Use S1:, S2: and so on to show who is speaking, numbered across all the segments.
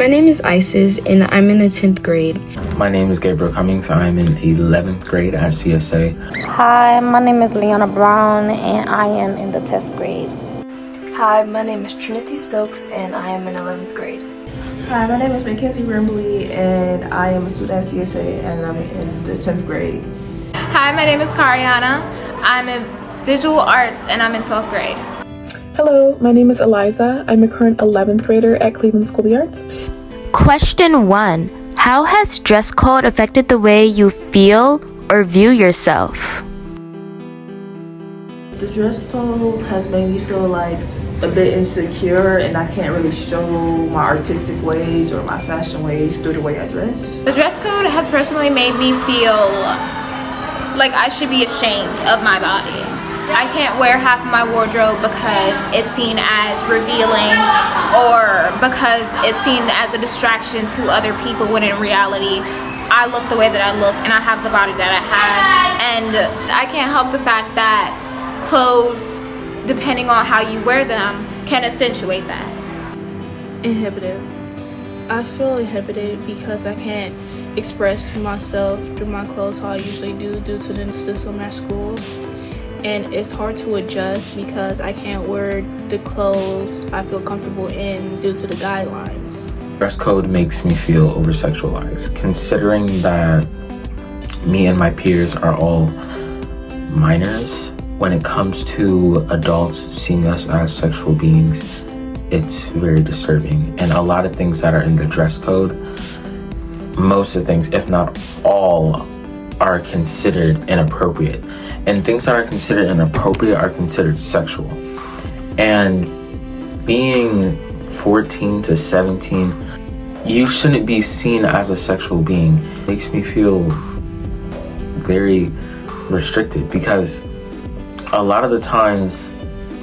S1: my name is Isis, and I'm in the 10th grade.
S2: My name is Gabriel Cummings. I'm in 11th grade at CSA.
S3: Hi, my name is Leona Brown, and I am in the 10th grade.
S4: Hi, my name is Trinity Stokes, and I am in 11th grade.
S5: Hi, my name is Mackenzie Brimley, and I am a student at CSA, and I'm in the 10th grade.
S6: Hi, my name is Kariana. I'm in visual arts, and I'm in 12th grade.
S7: Hello, my name is Eliza. I'm a current 11th grader at Cleveland School of the Arts.
S8: Question 1. How has dress code affected the way you feel or view yourself?
S5: The dress code has made me feel like a bit insecure, and I can't really show my artistic ways or my fashion ways through the way I dress.
S6: The dress code has personally made me feel like I should be ashamed of my body. I can't wear half of my wardrobe because it's seen as revealing or because it's seen as a distraction to other people, when in reality, I look the way that I look and I have the body that I have. And I can't help the fact that clothes, depending on how you wear them, can accentuate that.
S9: Inhibited. I feel inhibited because I can't express myself through my clothes how I usually do due to the system at school. And it's hard to adjust because I can't wear the clothes I feel comfortable in due to the guidelines.
S2: Dress code makes me feel over-sexualized, considering that me and my peers are all minors. When it comes to adults seeing us as sexual beings, it's very disturbing. And a lot of things that are in the dress code, most of the things, if not all, are considered inappropriate. And things that are considered inappropriate are considered sexual. And being 14 to 17, you shouldn't be seen as a sexual being. It makes me feel very restricted because a lot of the times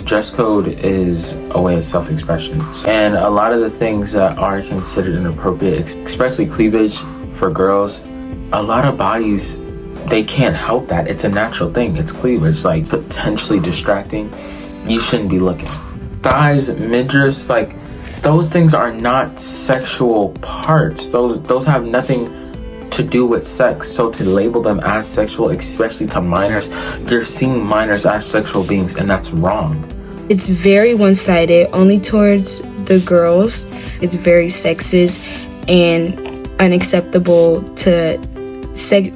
S2: dress code is a way of self-expression. And a lot of the things that are considered inappropriate, especially cleavage for girls, a lot of bodies, they can't help that. It's a natural thing. It's cleavage, like potentially distracting. You shouldn't be looking. Thighs, midriffs, like those things are not sexual parts. Those have nothing to do with sex. So to label them as sexual, especially to minors, you're seeing minors as sexual beings, and that's wrong.
S1: It's very one-sided, only towards the girls. It's very sexist and unacceptable to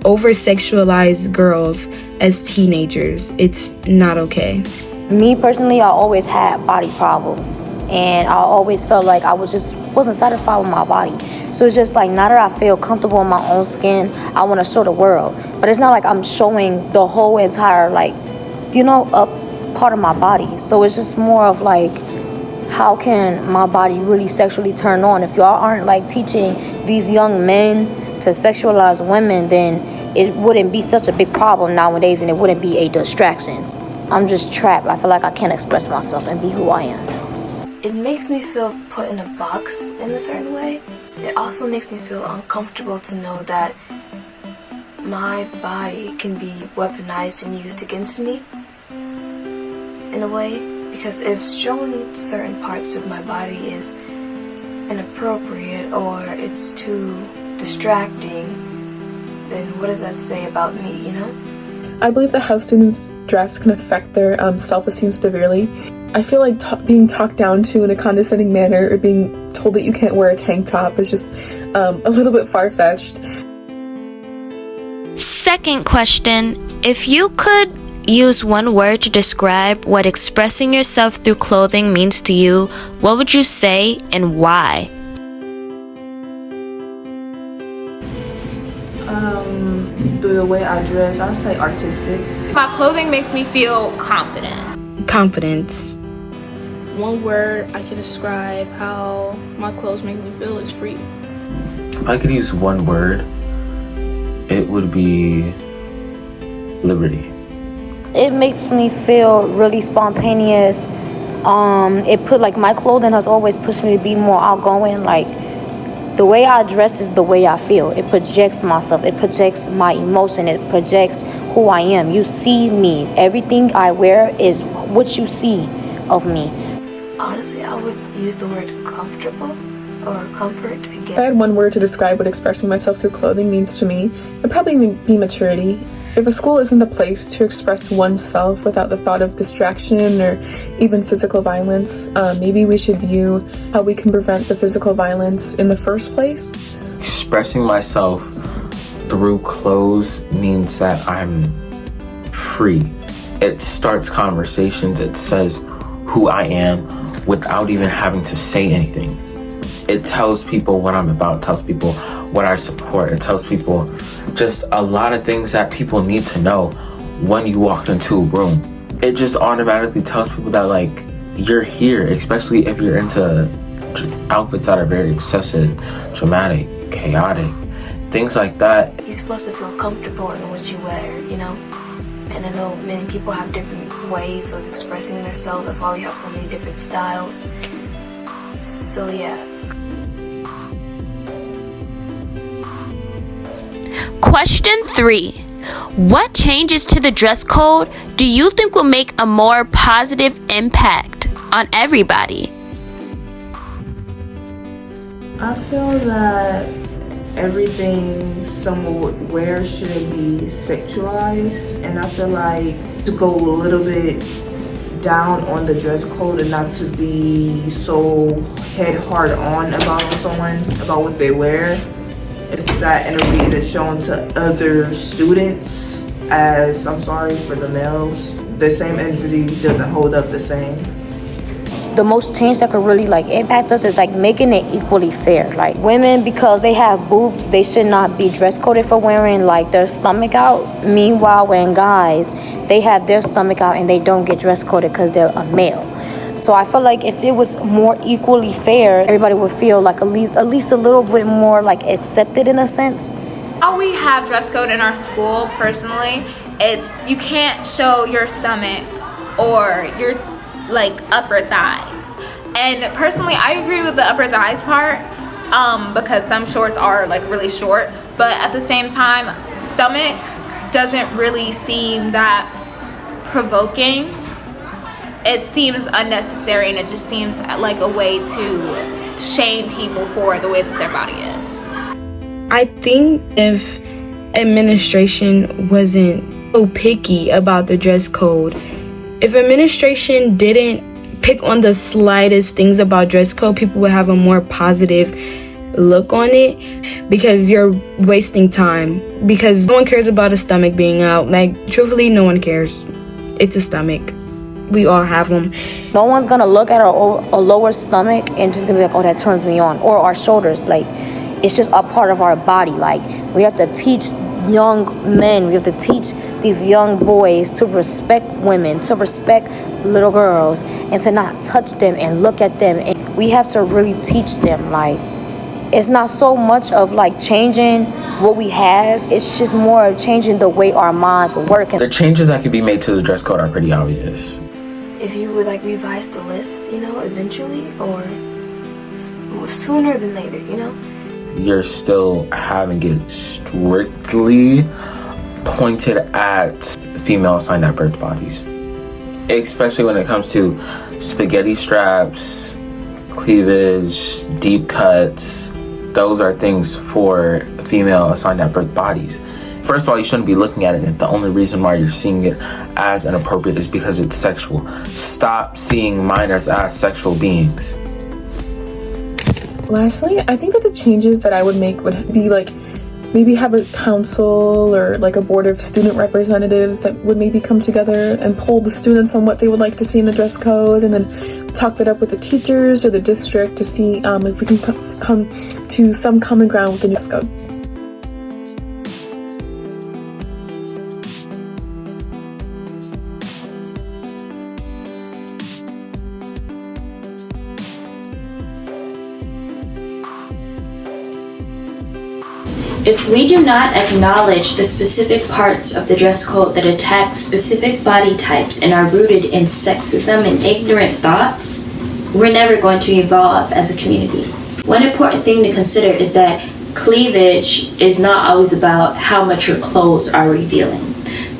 S1: over-sexualize girls as teenagers. It's not okay.
S3: Me personally, I always had body problems, and I always felt like I wasn't satisfied with my body. So it's just like, now that I feel comfortable in my own skin, I want to show the world. But it's not like I'm showing the whole entire, a part of my body. So it's just more of like, how can my body really sexually turn on? If y'all aren't like teaching these young men to sexualize women, then it wouldn't be such a big problem nowadays, and it wouldn't be a distraction. I'm just trapped. I feel like I can't express myself and be who I am.
S4: It makes me feel put in a box in a certain way. It also makes me feel uncomfortable to know that my body can be weaponized and used against me in a way, because if showing certain parts of my body is inappropriate or it's too distracting, then what does that say about me, you know?
S7: I believe that how students dress can affect their self-esteem severely. I feel like being talked down to in a condescending manner or being told that you can't wear a tank top is just a little bit far-fetched.
S8: Second question. If you could use one word to describe what expressing yourself through clothing means to you, what would you say and why?
S5: Through the way I dress, I'd say artistic.
S6: My clothing makes me feel confident.
S1: Confidence.
S9: One word I can describe how my clothes make me feel is free.
S2: If I could use one word, it would be liberty.
S3: It makes me feel really spontaneous. My clothing has always pushed me to be more outgoing. Like, the way I dress is the way I feel. It projects myself. It projects my emotion. It projects who I am. You see me. Everything I wear is what you see of me.
S4: Honestly, I would use the word comfortable, or comfort.
S7: If I had one word to describe what expressing myself through clothing means to me, it'd probably be maturity. If a school isn't the place to express oneself without the thought of distraction or even physical violence, maybe we should view how we can prevent the physical violence in the first place.
S2: Expressing myself through clothes means that I'm free. It starts conversations. It says who I am without even having to say anything. It tells people what I'm about, tells people what I support. It tells people just a lot of things that people need to know when you walk into a room. It just automatically tells people that, like, you're here, especially if you're into outfits that are very excessive, dramatic, chaotic, things like that.
S4: You're supposed to feel comfortable in what you wear, you know? And I know many people have different ways of expressing themselves. That's why we have so many different styles. So yeah.
S8: Question 3. What changes to the dress code do you think will make a more positive impact on everybody?
S5: I feel that everything someone would wear shouldn't be sexualized, and I feel like to go a little bit down on the dress code and not to be so head hard on about someone, about what they wear. If that energy is shown to other students, as, I'm sorry for the males, the same energy doesn't hold up the same.
S3: The most change that could really like impact us is like making it equally fair. Like women, because they have boobs, they should not be dress coded for wearing like their stomach out. Meanwhile, when guys, they have their stomach out and they don't get dress coded because they're a male. So I feel like if it was more equally fair, everybody would feel like at least a little bit more like accepted in a sense.
S6: How we have dress code in our school, personally, it's you can't show your stomach or your like upper thighs. And personally, I agree with the upper thighs part because some shorts are like really short, but at the same time, stomach doesn't really seem that provoking. It seems unnecessary, and it just seems like a way to shame people for the way that their body is.
S1: I think if administration wasn't so picky about the dress code, if administration didn't pick on the slightest things about dress code, people would have a more positive look on it, because you're wasting time, because no one cares about a stomach being out. Like, truthfully, no one cares. It's a stomach. We all have them.
S3: No one's gonna look at our lower stomach and just gonna be like, oh, that turns me on. Or our shoulders. Like, it's just a part of our body. Like, we have to teach young men, we have to teach these young boys to respect women, to respect little girls, and to not touch them and look at them. And we have to really teach them. Like, it's not so much of like changing what we have, it's just more of changing the way our minds work.
S2: The changes that could be made to the dress code are pretty obvious.
S4: If you would like revise the list, you know, eventually, or sooner than later, you know?
S2: You're still having it strictly pointed at female assigned at birth bodies. Especially when it comes to spaghetti straps, cleavage, deep cuts. Those are things for female assigned at birth bodies. First of all, you shouldn't be looking at it. And the only reason why you're seeing it as inappropriate is because it's sexual. Stop seeing minors as sexual beings.
S7: Lastly, I think that the changes that I would make would be like maybe have a council or like a board of student representatives that would maybe come together and poll the students on what they would like to see in the dress code, and then talk that up with the teachers or the district to see if we can come to some common ground with the dress code.
S8: If we do not acknowledge the specific parts of the dress code that attack specific body types and are rooted in sexism and ignorant thoughts, we're never going to evolve as a community. One important thing to consider is that cleavage is not always about how much your clothes are revealing.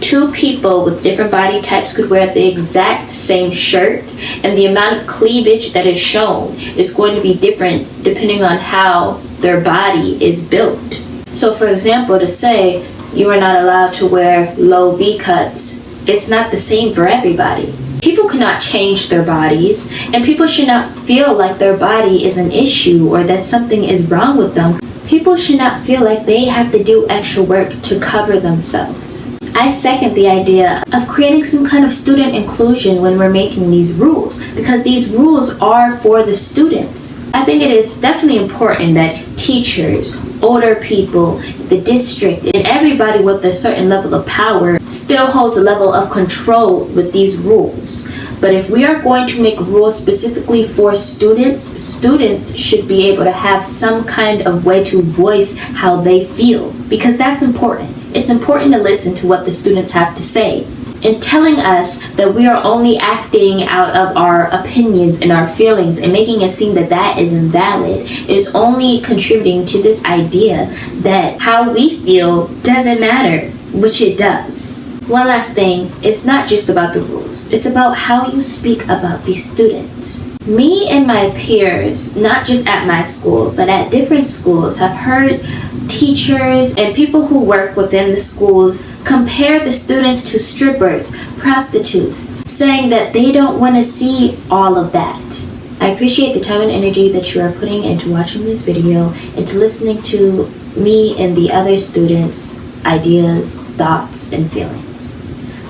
S8: two people with different body types could wear the exact same shirt, and the amount of cleavage that is shown is going to be different depending on how their body is built. So for example, to say you are not allowed to wear low V-cuts, it's not the same for everybody. People cannot change their bodies, and people should not feel like their body is an issue or that something is wrong with them. People should not feel like they have to do extra work to cover themselves. I second the idea of creating some kind of student inclusion when we're making these rules, because these rules are for the students. I think it is definitely important that teachers, older people, the district, and everybody with a certain level of power still holds a level of control with these rules. But if we are going to make rules specifically for students, students should be able to have some kind of way to voice how they feel, because that's important. It's important to listen to what the students have to say. And telling us that we are only acting out of our opinions and our feelings and making it seem that that is invalid is only contributing to this idea that how we feel doesn't matter, which it does. One last thing, it's not just about the rules. It's about how you speak about these students. Me and my peers, not just at my school, but at different schools, have heard teachers and people who work within the schools compare the students to strippers, prostitutes, saying that they don't want to see all of that. I appreciate the time and energy that you are putting into watching this video and to listening to me and the other students' ideas, thoughts, and feelings.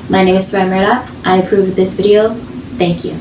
S8: My name is Sarah Murdoch. I approve of this video. Thank you.